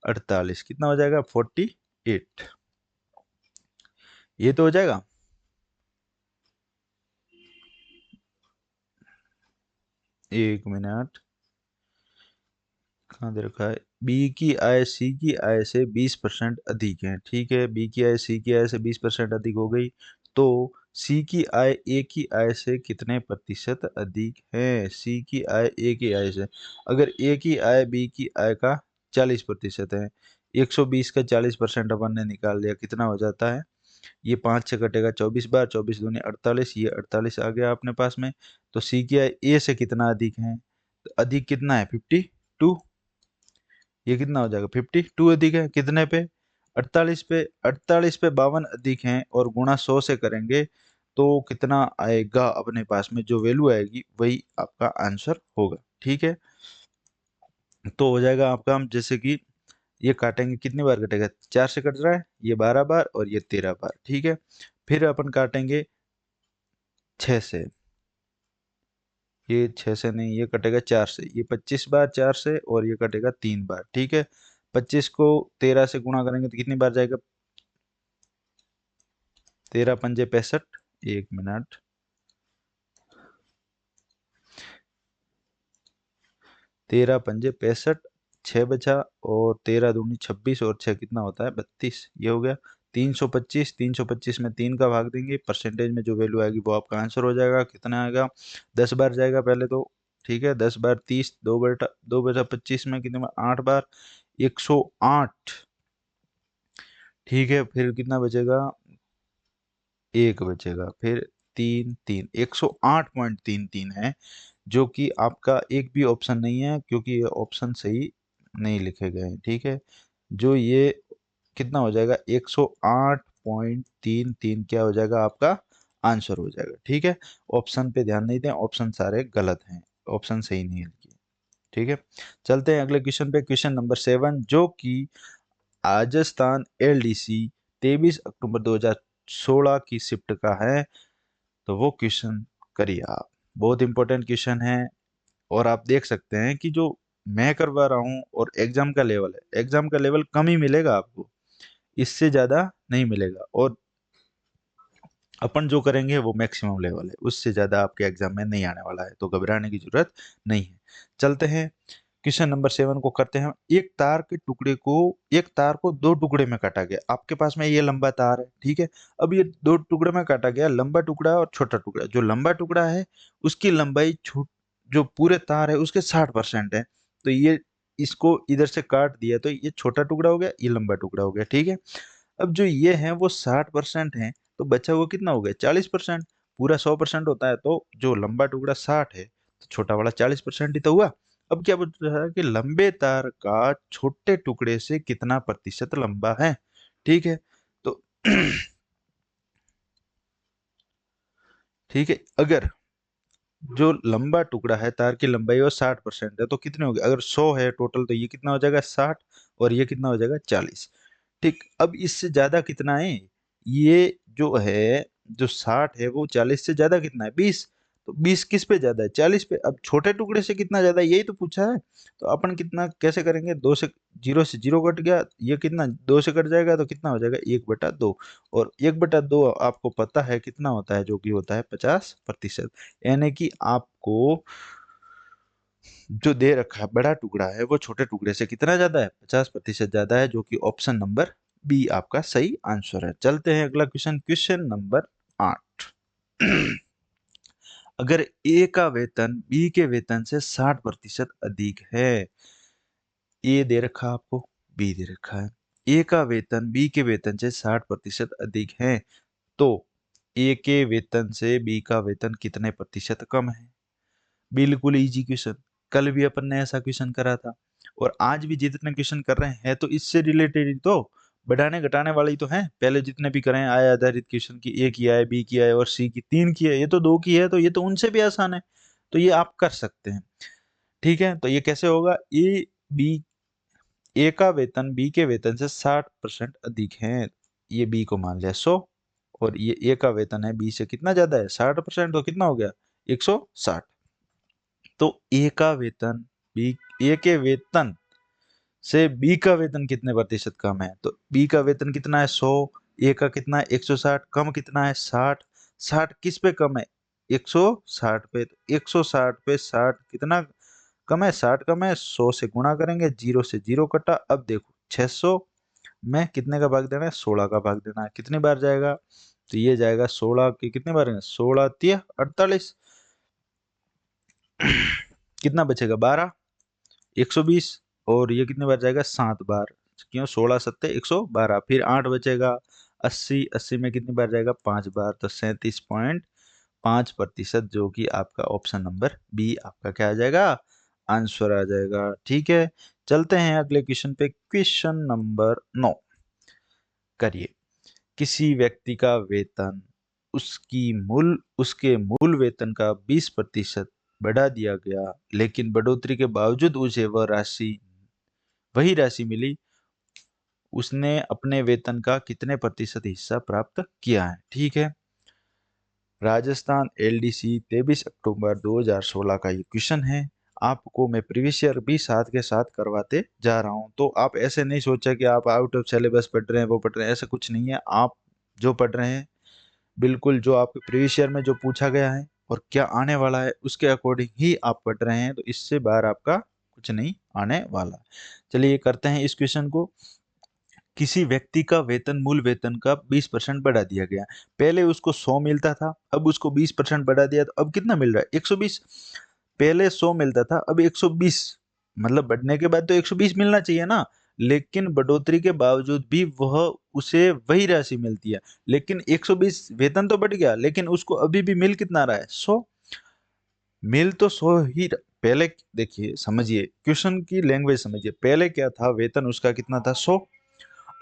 48, कितना हो जाएगा, 48। ये तो हो जाएगा। एक मिनट, कहाँ दे रखा है, बी की आय सी की आय से 20% अधिक है। ठीक है, बी की आय सी की आय से 20% अधिक हो गई, तो सी की आय ए की आय से कितने प्रतिशत अधिक है, सी की आय ए की आय से। अगर ए की आय बी की आय का 40% है, 120 का 40% अपन ने निकाल लिया, कितना हो जाता है, ये 5 से कटेगा 24 बार, 24 दूनी 48, ये 48 आ गया अपने पास में। तो सी की आय ए से कितना अधिक है, तो अधिक कितना है, 52। ये कितना हो जाएगा, 52 अधिक है, कितने पे, 48 पे। 48 पे 52 अधिक हैं, और गुणा 100 से करेंगे तो कितना आएगा अपने पास में, जो वैल्यू आएगी वही आपका आंसर होगा। ठीक है, तो हो जाएगा आपका, हम जैसे कि ये काटेंगे, कितनी बार कटेगा, 4 से कट रहा है, ये 12 बार और ये 13 बार। ठीक है, फिर अपन काटेंगे 6 से, ये 6 से नहीं, ये कटेगा 4 से, ये 25 बार 4 से, और ये कटेगा 3 बार। ठीक है, 25 को 13 से गुणा करेंगे तो कितनी बार जाएगा, 13 पंजे 65, एक मिनट, 13 पंजे 65, 6 बचा, और 13 दूनी 26, और 6 कितना होता है, 32, ये हो गया। 325, 325 में 3 का भाग देंगे, परसेंटेज में जो वैल्यू आएगी वो आपका आंसर हो जाएगा। कितना आएगा? 10 बार जाएगा पहले तो, ठीक है। 10 बार 30, 2/25 में कितने बार? 8 बार, 108। ठीक है, फिर कितना बचेगा? 1 बचेगा, फिर 3 3, 108.33 है, जो कि आपका एक भी ऑप्शन नहीं है, क्योंकि ये ऑप्शन सही नहीं लिखे गए हैं। ठीक है, जो ये कितना हो जाएगा? 108.33 क्या हो जाएगा? आपका आंसर हो जाएगा। ठीक है, ऑप्शन पे ध्यान नहीं दें, ऑप्शन सारे गलत हैं, ऑप्शन सही नहीं लिखे। ठीक है, चलते हैं अगले क्वेश्चन पे। क्वेश्चन नंबर 7, जो कि राजस्थान एलडीसी 23 अक्टूबर 2016 की शिफ्ट का है, तो वो क्वेश्चन करिए आप। बहुत इंपॉर्टेंट क्वेश्चन है, और आप देख सकते हैं कि जो मैं करवा रहा हूँ और एग्जाम का लेवल है, एग्जाम का लेवल कम ही मिलेगा आपको, इससे ज़्यादा नहीं मिलेगा, और अपन जो करेंगे वो मैक्सिमम लेवल है, उससे ज़्यादा आपके एग्जाम में नहीं आने वाला है, तो घबराने की जरूरत नहीं है। चलते हैं क्वेश्चन नंबर 7 को करते हैं। एक तार को दो टुकड़े में काटा गया। आपके पास में ये लंबा तार है, ठीक है। अब ये दो टुकड़े में काटा गया, लंबा टुकड़ा और छोटा टुकड़ा। जो लंबा टुकड़ा है उसकी लंबाई जो पूरे तार है उसके 60% है, तो ये इसको इधर से काट दिया, तो ये छोटा टुकड़ा हो गया, ये लंबा टुकड़ा हो गया। ठीक है, अब जो ये है वो 60% है, तो बचा हुआ कितना हो गया? 40%। पूरा 100% होता है, तो जो लंबा टुकड़ा 60 है, तो छोटा वाला 40% ही तो हुआ। अब क्या पूछ रहा है कि लंबे तार का छोटे टुकड़े से कितना प्रतिशत लंबा है। ठीक है, तो ठीक है, अगर जो लंबा टुकड़ा है, तार की लंबाई वो 60% है, तो कितने हो गए? अगर 100 है टोटल, तो ये कितना हो जाएगा? 60, और ये कितना हो जाएगा? 40। ठीक, अब इससे ज्यादा कितना है? ये जो है, जो 60 है वो 40 से ज्यादा कितना है? 20। तो 20 किस पे ज्यादा है? 40 पे। अब छोटे टुकड़े से कितना ज्यादा है, यही तो पूछा है। तो अपन कितना कैसे करेंगे? 2 से 0 से 0 कट गया, ये कितना 2 से कट जाएगा, तो कितना हो जाएगा? 1/2। और 1/2 आपको पता है कितना होता है? जो कि होता है 50%। यानी कि आपको जो दे रखा है बड़ा टुकड़ा है वो छोटे टुकड़े से कितना ज्यादा है? 50% ज्यादा है, जो कि ऑप्शन नंबर बी आपका सही आंसर है। चलते हैं अगला क्वेश्चन, क्वेश्चन नंबर 8। अगर ए का वेतन बी के वेतन से 60% अधिक है, ए दे रखा आपको, बी दे रखा है, ए का वेतन बी के वेतन से 60% अधिक है, तो ए के वेतन से बी का वेतन कितने प्रतिशत कम है? बिल्कुल इजी क्वेश्चन, कल भी अपन ने ऐसा क्वेश्चन करा था, और आज भी जितने क्वेश्चन कर रहे हैं तो इससे रिलेटेड ही, तो बढ़ाने घटाने वाले ही तो हैं। पहले जितने भी करे हैं आय आधारित क्वेश्चन की, ए किया है, बी किया है, और सी की 3 की है, ये तो 2 की है, तो ये तो उनसे भी आसान है, तो ये आप कर सकते हैं। ठीक है, तो ये कैसे होगा? बी ए का वेतन बी के वेतन से 60% अधिक है, ये बी को मान लिया 100, और ये ए का वेतन है बी से कितना ज्यादा है? 60%, तो कितना हो गया? 160। तो ए का वेतन बी ए के वेतन से बी का वेतन कितने प्रतिशत कम है? तो बी का वेतन कितना है? 100। ए का कितना है? 160। कम कितना है? 60। 60 किस पे कम है? 160 पे। तो 160 पे 60 कितना कम है? 60 कम है। 100 से गुणा करेंगे, 0 से 0 कटा। अब देखो 600 में कितने का भाग देना है? 16 का भाग देना है। कितनी बार जाएगा? तो ये जाएगा 16 के कितने बार? 16 तिया 48। कितना बचेगा? 12, 120। और ये कितने बार जाएगा? 7 बार। क्यों? 16 सत्ते 112। फिर 8 बचेगा, 80। 80 में कितनी बार जाएगा? 5 बार। तो 37.5%, जो कि आपका ऑप्शन नंबर बी आपका क्या आ जाएगा? आंसर आ जाएगा। ठीक है, चलते हैं अगले क्वेश्चन पे। क्वेश्चन नंबर 9 करिए। किसी व्यक्ति का वेतन उसके मूल वेतन का 20% बढ़ा दिया गया, लेकिन बढ़ोतरी के बावजूद उसे वही राशि मिली। उसने अपने वेतन का कितने प्रतिशत हिस्सा प्राप्त किया है? ठीक है, राजस्थान एलडीसी 23 अक्टूबर 2016 का ये क्वेश्चन है। आपको मैं प्रीवियस ईयर भी साथ के साथ करवाते जा रहा हूं, तो आप ऐसे नहीं सोचा कि आप आउट ऑफ सिलेबस पढ़ रहे हैं, वो पढ़ रहे हैं, ऐसा कुछ नहीं है। आप जो पढ़ रहे हैं बिल्कुल जो आपके प्रीवियस ईयर में जो पूछा गया है और क्या आने वाला है उसके अकॉर्डिंग ही आप पढ़ रहे हैं, तो इससे बाहर आपका कुछ नहीं आने वाला। चलिए करते हैं इस क्वेश्चन को। किसी व्यक्ति का वेतन मूल वेतन का 20% बढ़ा दिया गया। पहले उसको 100 मिलता था, अब उसको 20% बढ़ा दिया, तो अब कितना मिल रहा है? 120। पहले 100 मिलता था, अब 120, मतलब बढ़ने के बाद तो 120 मिलना चाहिए ना, लेकिन बढ़ोतरी के बावजूद भी वह उसे वही राशि मिलती है। लेकिन 120 वेतन तो बढ़ गया, लेकिन उसको अभी भी मिल कितना रहा है? 100। मिल तो 100 ही पहले देखिए, समझिए क्वेश्चन की लैंग्वेज समझिए। पहले क्या था? वेतन उसका कितना था? 100।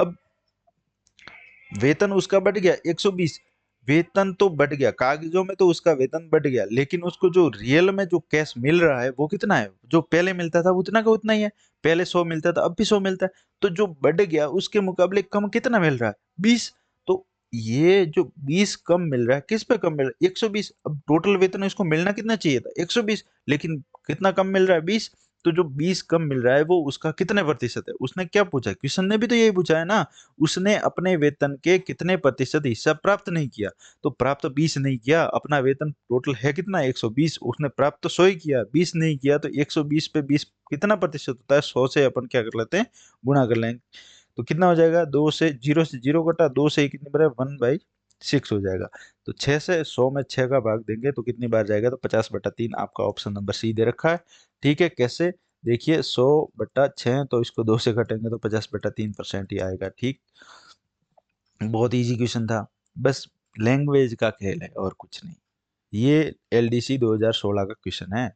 अब वेतन उसका बढ़ गया 120। वेतन तो बढ़ गया, कागजों में तो उसका वेतन बढ़ गया, लेकिन उसको जो रियल में जो कैश मिल रहा है वो कितना है? जो पहले मिलता था उतना का उतना ही है। पहले 100 मिलता था, अब भी 100 मिलता है। तो जो बढ़ गया उसके मुकाबले कम कितना मिल रहा है? 20। तो ये जो 20 कम मिल रहा है, किस पे कम मिल रहा है? 120। अब टोटल वेतन इसको मिलना कितना चाहिए था? 120, लेकिन कितना कम मिल रहा है? 20। तो जो 20 कम मिल रहा है वो उसका कितने प्रतिशत है? उसने क्या पूछा? क्वेश्चन ने भी तो यही पूछा है ना। उसने अपने वेतन के कितने प्रतिशत हिस्सा प्राप्त नहीं किया। तो प्राप्त 20 नहीं किया, अपना वेतन टोटल है कितना? 120। उसने प्राप्त तो 100 ही किया, 20 नहीं किया। तो 120 पे 20 कितना प्रतिशत होता है? 100 से अपन क्या कर लेते हैं? गुणा कर लेंगे। तो कितना हो जाएगा? 2 से 0 कटा, 2 से कितनी बार है? 1/6 हो जाएगा। तो 6 से 100 में 6 का भाग देंगे तो कितनी बार जाएगा? तो 50/3। आपका ऑप्शन नंबर सी दे रखा है। ठीक है, कैसे? देखिए 100/6, तो इसको 2 से घटेंगे तो 50/3% ही आएगा। ठीक, बहुत इजी क्वेश्चन था। बस लैंग्वेज का खेल है और कुछ नहीं। ये एलडीसी 2016 का क्वेश्चन है।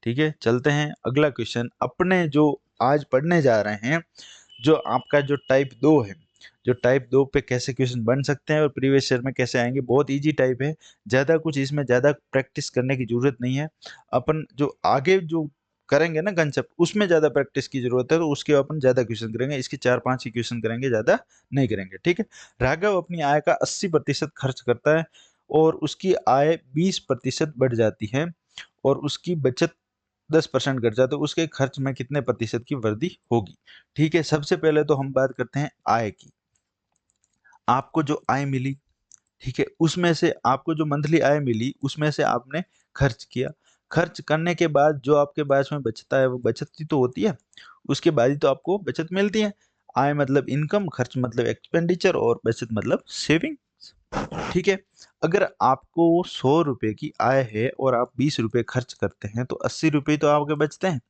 ठीक है, चलते हैं अगला क्वेश्चन अपने जो आज पढ़ने जा रहे हैं। जो आपका जो टाइप 2 है, जो टाइप 2 पे कैसे क्वेश्चन बन सकते हैं और प्रीवियस ईयर में कैसे आएंगे, बहुत इजी टाइप है। ज़्यादा कुछ इसमें ज़्यादा प्रैक्टिस करने की ज़रूरत नहीं है। अपन जो आगे जो करेंगे ना कंसेप्ट, उसमें ज़्यादा प्रैक्टिस की ज़रूरत है, तो उसके अपन ज़्यादा क्वेश्चन करेंगे। इसके 4-5 ही क्वेश्चन करेंगे, ज़्यादा नहीं करेंगे। ठीक है। राघव अपनी आय का 80% खर्च करता है और उसकी आय 20% बढ़ जाती है और उसकी बचत 10% घट जाता है, तो उसके खर्च में कितने प्रतिशत की वृद्धि होगी? ठीक है, सबसे पहले तो हम बात करते हैं आय की। आपको जो आय मिली, ठीक है, उसमें से आपको जो मंथली आय मिली, उसमें से आपने खर्च किया। खर्च करने के बाद जो आपके पास में बचता है वो बचत ही तो होती है। उसके बाद ही तो आपको बचत मिलती है। आय मतलब इनकम, खर्च मतलब एक्सपेंडिचर और बचत मतलब सेविंग। ठीक है। अगर आपको 100 रुपए की आय है और आप 20 रुपए खर्च करते हैं तो 80 रुपए तो आपके बचते हैं।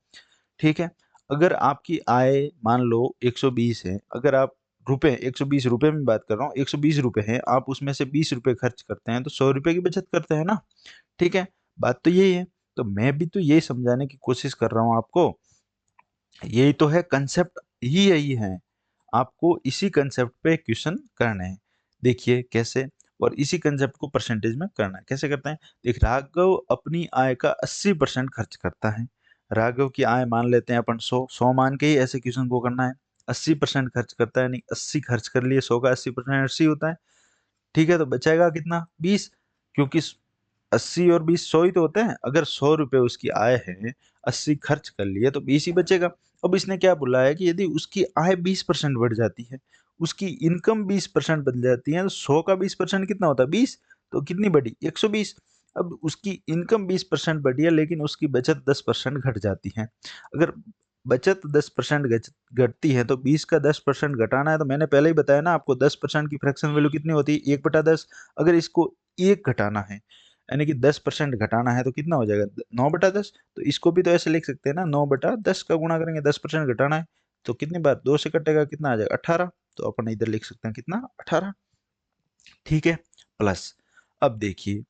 ठीक है। अगर आपकी आय मान लो 120 है, अगर आप रुपए 120 रुपए में बात कर रहा हूँ, 120 रुपए है, आप उसमें से 20 रुपए खर्च करते हैं तो 100 रुपए की बचत करते हैं ना। ठीक है, बात तो यही है। तो मैं भी तो यही समझाने की कोशिश कर रहा हूँ आपको। यही तो है कंसेप्ट, ही यही है। आपको इसी कंसेप्ट पे क्वेश्चन करने हैं। देखिए कैसे, और इसी कंसेप्ट को परसेंटेज में करना है। कैसे करते हैं? देख, राघव अपनी आय का 80% खर्च करता है। राघव की आय मान लेते हैं अपन 100 मान के ही ऐसे क्वेश्चन को करना है। 80% खर्च करता है, नहीं 80 खर्च कर लिए, 100 का 80% 80 होता है। ठीक है, तो बचेगा कितना? 20। क्योंकि 80 और 20 100 ही तो होते हैं। अगर 100 रुपए उसकी आय है, 80 खर्च कर लिए तो 20 ही बचेगा। अब इसने क्या बोला है कि यदि उसकी आय 20% बढ़ जाती है, उसकी इनकम 20% बढ़ जाती है, तो 100 का 20% कितना होता है? 20। तो कितनी बढ़ी? 120। अब उसकी इनकम 20% बढ़ी है, लेकिन उसकी बचत 10% घट जाती है। अगर बचत 10% घटती है तो 20 का 10% घटाना है, तो मैंने पहले ही बताया ना आपको, 10% की फ्रैक्शन वैल्यू कितनी होती है? 1/10। अगर इसको 1 घटाना है, यानी कि 10% घटाना है, तो कितना हो जाएगा? 9/10। तो इसको भी तो ऐसे लिख सकते हैं ना, 9/10 का गुणा करेंगे, 10% घटाना है तो कितनी बार 2 से कटेगा, कितना आ जाएगा? 18। तो अपन इधर लिख सकते हैं कितना? 18। ठीक है, प्लस। अब देखिए,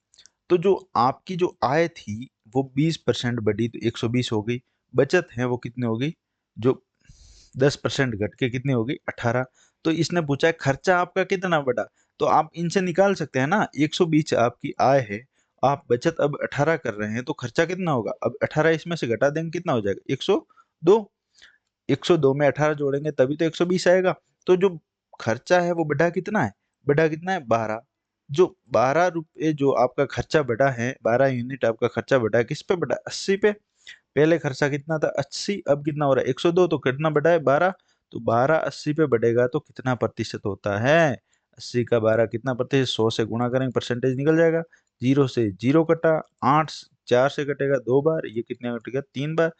तो जो आपकी जो आय थी वो 20% बढ़ी तो 120 हो गई। बचत है वो कितनी हो गई? जो 10% घट के कितनी हो गई? 18। तो इसने पूछा है खर्चा आपका कितना बढ़ा, तो आप इनसे निकाल सकते हैं ना। 120 आपकी आय है, आप बचत अब 18 कर रहे हैं, तो खर्चा कितना होगा? अब 18 इसमें से घटा देंगे, कितना हो जाएगा? 102। 102 में 18 जोड़ेंगे तभी तो 120 आएगा। तो जो खर्चा है वो बढ़ा कितना है? बढ़ा कितना है? 12। जो 12 रुपए जो आपका खर्चा बढ़ा है, 12 यूनिट आपका खर्चा बढ़ा है, किस पे बढ़ा? 80 पे। पहले खर्चा कितना था? 80। अब कितना हो रहा है? 102। तो कितना बढ़ा है? 12। तो 12 80 पे बढ़ेगा तो कितना प्रतिशत होता है? 80 का 12 कितना प्रतिशत? 100 से गुणा करेंगे, परसेंटेज निकल जाएगा। 0 से 0 कटा, 8 4 से कटेगा 2 बार, ये कितने कटेगा? 3 बार।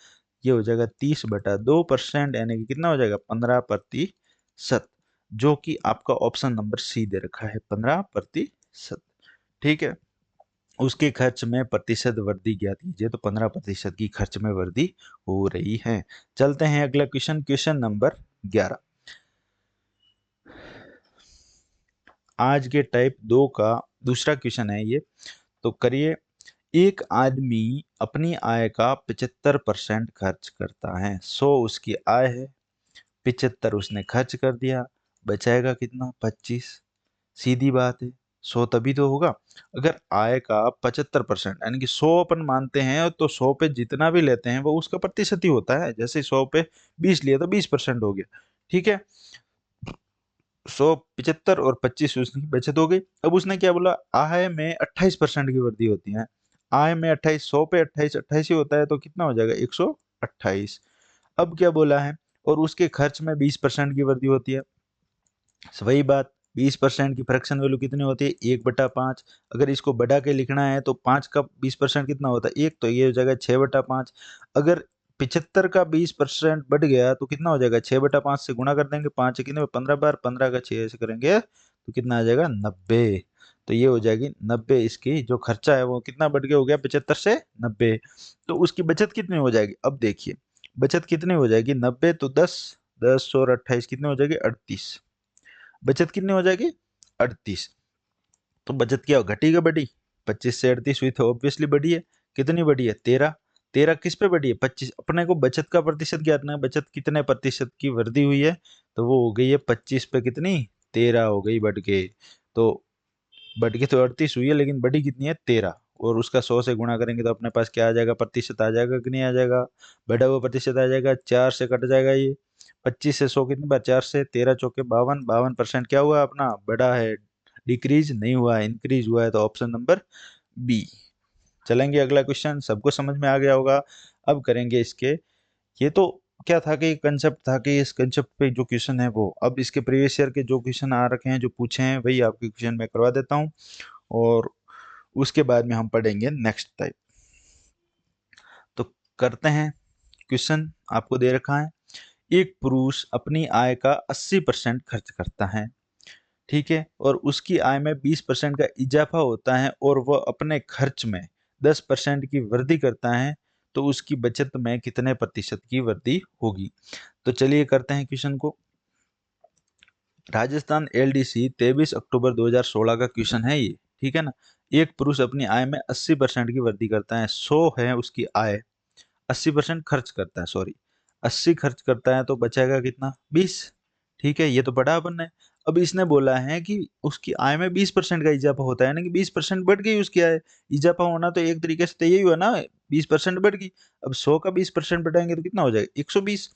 ये हो जाएगा 30/2%, यानी कि कितना हो जाएगा? 15%। जो कि आपका ऑप्शन नंबर सी दे रखा है 15%। ठीक है, उसके खर्च में प्रतिशत वृद्धि ज्ञात कीजिए, तो 15% की खर्च में वृद्धि हो रही है। चलते हैं अगला क्वेश्चन, क्वेश्चन नंबर 11। आज के टाइप 2 का दूसरा क्वेश्चन है ये, तो करिए। एक आदमी अपनी आय का 75% खर्च करता है। 100 उसकी आय है, 75 उसने खर्च कर दिया, बचाएगा कितना? 25। सीधी बात है, 100 तभी तो होगा अगर आय का 75%, यानी कि 100 अपन मानते हैं तो 100 पे जितना भी लेते हैं वो उसका प्रतिशत ही होता है। जैसे 100 पे 20 लिया तो 20% हो गया। ठीक है, 100, 75 और 25 उसकी बचत हो गई। अब उसने क्या बोला, आय में 28% की वृद्धि होती है। आय में 28, 100 पे 28, 28 ही होता है, तो कितना हो जाएगा? 128। अब क्या बोला है, और उसके खर्च में 20% की वृद्धि होती है। वही बात, 20% की फ्रैक्शन वैल्यू कितनी होती है? 1/5। अगर इसको बढ़ा के लिखना है तो 5 का 20% कितना होता है? 1, तो ये हो जाएगा 6/5। अगर 75 का 20% बढ़ गया तो कितना हो जाएगा? 6/5 से गुणा कर देंगे, 5 कितने 15 बार, 15 का 6 ऐसे करेंगे तो कितना आ जाएगा? 90। तो ये हो जाएगी 90। इसकी जो खर्चा है वो कितना बढ़ गया? हो गया 75 से 90। तो उसकी बचत कितनी हो जाएगी? अब देखिए बचत कितनी हो जाएगी? 90 तो 10, 10 और 28 कितने हो जाएगी? 38। बचत कितनी हो जाएगी? 38। तो बचत क्या घटी का बढ़ी? 25 से 38 हुई तो ऑब्वियसली बढ़ी है। कितनी बढ़ी है? 13। 13 किस पे बढ़ी है? 25। अपने को बचत का प्रतिशत ज्ञात करना है, बचत कितने प्रतिशत की वृद्धि हुई है? तो वो हो गई है 25 पे कितनी? 13 हो गई बढ़ के। तो बढ़ के तो 38 हुई है, लेकिन बढ़ी कितनी है? 13। और उसका 100 से गुणा करेंगे तो अपने पास क्या आ जाएगा? प्रतिशत आ जाएगा कि नहीं आ जाएगा? बढ़ा हुआ प्रतिशत आ जाएगा, 4 से कट जाएगा ये। 25 से 100 कितनी बार? 4 से, 13 चौके 52, 52% क्या हुआ अपना? बढ़ा है, डिक्रीज नहीं हुआ है, इंक्रीज हुआ है। तो ऑप्शन नंबर बी। चलेंगे अगला क्वेश्चन, सबको समझ में आ गया होगा। अब करेंगे इसके, ये तो क्या था कि कंसेप्ट था कि इस कंसेप्ट पे जो क्वेश्चन है वो, अब इसके प्रीवियस ईयर के जो क्वेश्चन आ रखे हैं, जो पूछे हैं, वही आपके क्वेश्चन मैं करवा देता हूँ। और उसके बाद में हम पढ़ेंगे नेक्स्ट टाइप। तो करते हैं, क्वेश्चन आपको दे रखा है। एक पुरुष अपनी आय का 80% खर्च करता है, ठीक है, और उसकी आय में 20% का इजाफा होता है, और वह अपने खर्च में 10% की वृद्धि करता है, तो उसकी बचत में कितने प्रतिशत की वृद्धि होगी? तो चलिए करते हैं क्वेश्चन को। राजस्थान एलडीसी 23 अक्टूबर 2016 का क्वेश्चन है ये, ठीक है ना। एक पुरुष अपनी आय में 80% की वृद्धि करता है। 100 है उसकी आय, 80% खर्च करता है, सॉरी 80 खर्च करता है, तो बचेगा कितना? 20। ठीक है, ये तो बड़ा अपन है। अब इसने बोला है कि उसकी आय में 20% का इजाफा होता है, यानी कि 20% बढ़ गई उसकी आय। इजाफा होना तो एक तरीके से तो यही हुआ ना, 20% बढ़ गई। अब 100 का 20% बढ़ाएंगे तो कितना हो जाएगा? 120।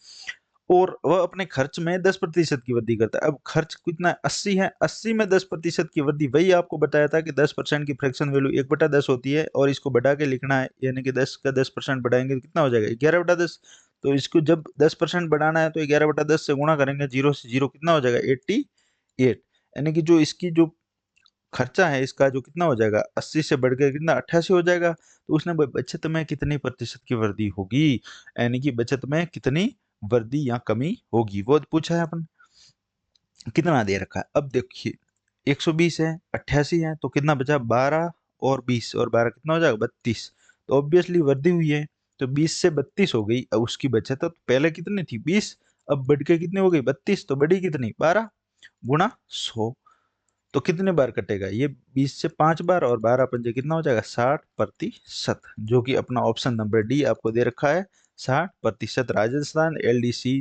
और वह अपने खर्च में 10% की वृद्धि करता है। अब खर्च कितना है? 80 है, 80 में 10% की वृद्धि, वही आपको बताया था कि 10% की फ्रैक्शन वैल्यू 1/10 होती है, और इसको बढ़ा के लिखना है, यानी कि 10 का 10% बढ़ाएंगे तो कितना हो जाएगा? 11/10। तो इसको जब 10% बढ़ाना है तो 11/10 से गुणा करेंगे, जीरो से जीरो कितना हो जाएगा? 88। यानी कि जो इसकी जो खर्चा है इसका, जो कितना हो जाएगा? 80 से बढ़ के कितना? 88 हो जाएगा। तो उसने बचत में कितनी प्रतिशत की वृद्धि होगी, यानी कि बचत में कितनी वृद्धि या कमी होगी, वो पूछा है अपन। कितना दे रखा है? अब देखिए 120 है, 88 है, तो कितना बचा? 12 और 20, और 12 कितना हो जाएगा? 32। तो ऑब्वियसली वृद्धि हुई है, तो 20 से 32 हो गई। अब उसकी बचत तो पहले कितनी थी? 20, अब बढ़ के कितनी हो गई? 32। तो बढ़ी कितनी? 12 गुणा 100। तो कितने बार कटेगा ये? 20 से 5 बार, और 12 पंजे कितना हो जाएगा? 60%, जो कि अपना ऑप्शन नंबर डी आपको दे रखा है, 60%। राजस्थान एलडीसी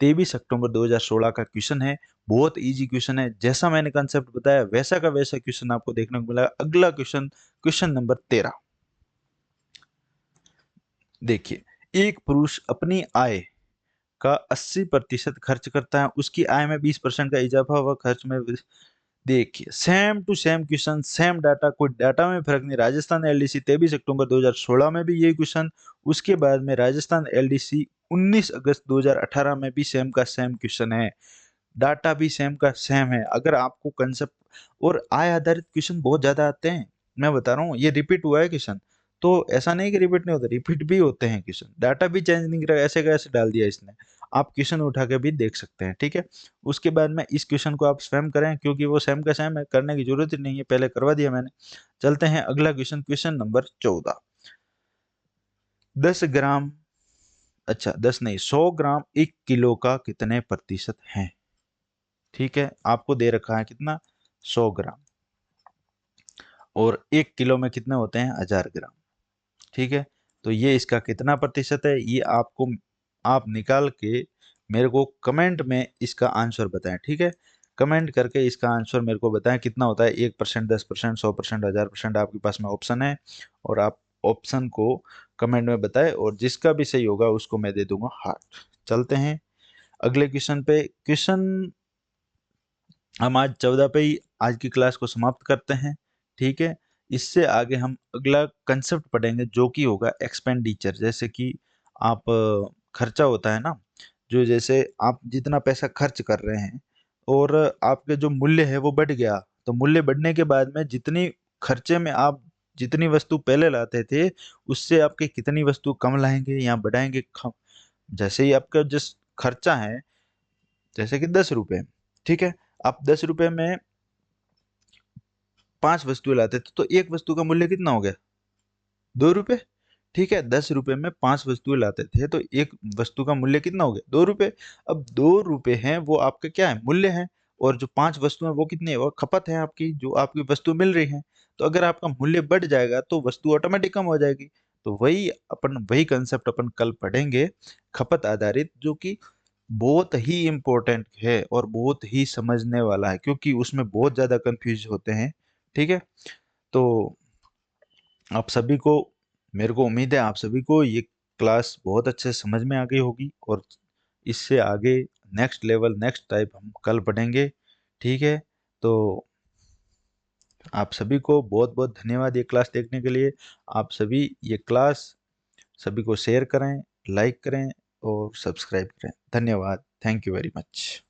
23 अक्टूबर 2016 का क्वेश्चन है। बहुत इजी क्वेश्चन है, जैसा मैंने कंसेप्ट बताया वैसा का वैसा क्वेश्चन आपको देखने को मिला। अगला क्वेश्चन, क्वेश्चन नंबर 13। देखिए, एक पुरुष अपनी आय का 80% खर्च करता है, उसकी आय में 20% का इजाफा हुआ, खर्च में देखिए same to same question, same data, कोई डाटा में फर्क नहीं। राजस्थान एलडीसी 23 अक्टूबर 2016 में भी यही क्वेश्चन, उसके बाद में राजस्थान एलडीसी 19 अगस्त 2018 में भी सेम का सेम क्वेश्चन है। डाटा भी सेम का सेम है। अगर आपको कंसेप्ट और आय आधारित क्वेश्चन बहुत ज्यादा आते हैं, मैं बता रहा हूँ, ये रिपीट हुआ है क्वेश्चन, तो ऐसा नहीं कि रिपीट नहीं होता, रिपीट भी होते हैं क्वेश्चन। डाटा भी चेंज नहीं करा, ऐसे का ऐसे डाल दिया इसने। आप क्वेश्चन उठा के भी देख सकते हैं, ठीक है। उसके बाद में इस क्वेश्चन को आप स्वयं करें, क्योंकि वो सेम का सेम है, करने की जरूरत ही नहीं है, पहले करवा दिया मैंने। चलते हैं अगला क्वेश्चन, क्वेश्चन नंबर 14। 10 ग्राम, अच्छा 10 नहीं, 100 ग्राम 1 किलो का कितने प्रतिशत है? ठीक है, आपको दे रखा है कितना, 100 ग्राम, और 1 किलो में कितने होते हैं, 1000 ग्राम, ठीक है। तो ये इसका कितना प्रतिशत है, ये आपको, आप निकाल के मेरे को कमेंट में इसका आंसर बताएं, ठीक है। कमेंट करके इसका आंसर मेरे को बताएं कितना होता है, 1%, 10%, 100%, 1000%, आपके पास में ऑप्शन है, और आप ऑप्शन को कमेंट में बताएं, और जिसका भी सही होगा उसको मैं दे दूंगा हार्ट। चलते हैं अगले क्वेश्चन पे। क्वेश्चन हम आज 14 पे ही आज की क्लास को समाप्त करते हैं, ठीक है। इससे आगे हम अगला कंसेप्ट पढ़ेंगे, जो कि होगा एक्सपेंडिचर। जैसे कि आप खर्चा होता है ना, जो जैसे आप जितना पैसा खर्च कर रहे हैं और आपके जो मूल्य है वो बढ़ गया, तो मूल्य बढ़ने के बाद में जितनी खर्चे में आप जितनी वस्तु पहले लाते थे, उससे आपके कितनी वस्तु कम लाएंगे या बढ़ाएंगे, जैसे ही आपका जिस खर्चा है, जैसे कि 10 रुपए, ठीक है, आप 10 रुपए में 5 वस्तुएं लाते थे, तो एक वस्तु का मूल्य कितना हो गया, 2 रुपए, ठीक है। 10 रुपए में 5 वस्तुएं लाते थे, तो एक वस्तु का मूल्य कितना हो गया, 2 रुपए। अब 2 रुपए हैं वो आपका क्या है, मूल्य है, और जो 5 वस्तुएं वो कितनी है, वो खपत है आपकी, जो आपकी वस्तु मिल रही है। तो अगर आपका मूल्य बढ़ जाएगा तो वस्तु ऑटोमेटिक कम हो जाएगी। तो वही कंसेप्ट अपन कल पढ़ेंगे, खपत आधारित, जो कि बहुत ही इम्पोर्टेंट है और बहुत ही समझने वाला है, क्योंकि उसमें बहुत ज्यादा कंफ्यूज होते हैं, ठीक है। तो आप सभी को, मेरे को उम्मीद है आप सभी को ये क्लास बहुत अच्छे से समझ में आ गई होगी, और इससे आगे नेक्स्ट लेवल, नेक्स्ट टाइप हम कल पढ़ेंगे, ठीक है। तो आप सभी को बहुत बहुत धन्यवाद ये क्लास देखने के लिए। आप सभी ये क्लास सभी को शेयर करें, लाइक करें और सब्सक्राइब करें। धन्यवाद, थैंक यू वेरी मच।